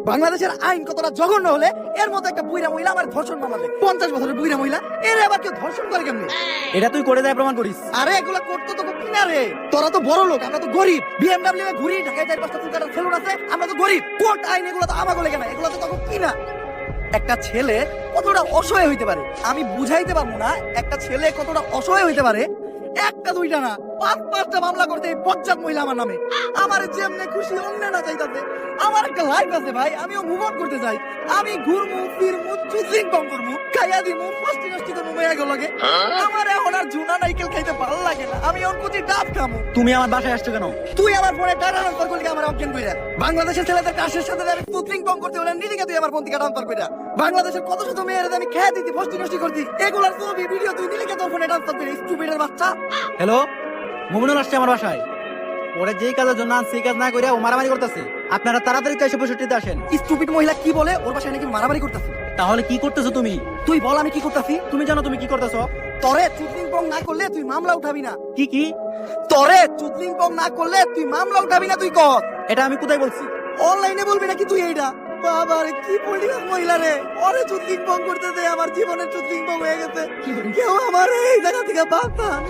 বাংলাদেশের আইন কতটা জঘন্য হলে এর মতো একটা বুইরা মহিলা আমার ধর্ষণ মামলা দেয়। 50 বছরের বুইরা মহিলা এর আবার কেউ ধর্ষণ করে কেমনে? এটা তুই করে দেয় প্রমাণ করিস। আরে এগুলা করতো তো কিনা রে, তোরা তো বড় লোক, আমরা তো গরিব। বিএমডব্লিউ এ ঘুরি, ঢাকায় 4-5টা ফুলকাটার সেলুন আছে, আমরা তো গরিব। কোর্ট আইন এগুলো তো আমাকে লেগে না, এগুলো তো তখন কিনা। একটা ছেলে কতটা অসহায় হইতে পারে আমি বুঝাইতে পারবো না। একটা ছেলে কতটা অসহায় হইতে পারে, একটা দুইটা না 5-5টা মামলা করতে এই বজ্জাত মহিলা আমার নামে। আমার যেমনে খুশি অন্য না চাইতাছে। আমার একটা লাইফ আছে ভাই, আমিও মুভ অন করতে চাই। আমি ঘুরমু ফিরমু চুজিং কম করমু, খাইয়া দিমু, ফাস্টি নষ্টি করমু মেয়া গেলগে। আমার এখন আর জুনা নাইকেল খাইতে ভালো লাগে না, আমি অন কুচি ডাব খামু। তুমি আমার বাসায় আসছো কেন? তুই আমার ফোনে টাকা ট্রান্সফার করলি আমার অজ্ঞান কইরা। বাংলাদেশের ছেলেদের কাশের সাথে আমি পুতলিং কম করতে হলে নিজেকে তুই আমার ফোন থেকে ট্রান্সফার কইরা। বাংলাদেশের কত শত মেয়ের আমি খেয়ে দিতি, ফাস্টি নষ্টি করতি, এগুলার ছবি ভিডিও তুই নিজেকে তোর ফোনে ট্রান্সফার করিস, স্টুপিডের বাচ্চা। হ্যালো, মুমিনুল আসছে আমার বাসায়। ওরা যেই কাজের জন্য আনছে সেই কাজ না করে ও মারামারি করতেছে। আপনারা তাড়াতাড়ি তো এসে 65-তে আসেন। স্টুপিড মহিলা কি বলে ওর বাসায় নাকি মারামারি করতেছে? তাহলে কি করতেছো তুমি? তুই বল আমি কি করতেছি? তুমি জানো তুমি কি করতেছো? তরে চুদলিং পং না করলে তুই মামলা উঠাবি না। কি কি? তরে চুদলিং পং না করলে তুই মামলা উঠাবি না, তুই কর। এটা আমি কোথায় বলছি? অনলাইনে বলবি নাকি তুই এইটা? বাবা রে কি পরিবার মহিলা রে, ওরে চুদলিং পং করতে দে, আমার জীবনের চুদলিং পং হয়ে গেছে। কেউ আমার এই জায়গা থেকে বাঁচান।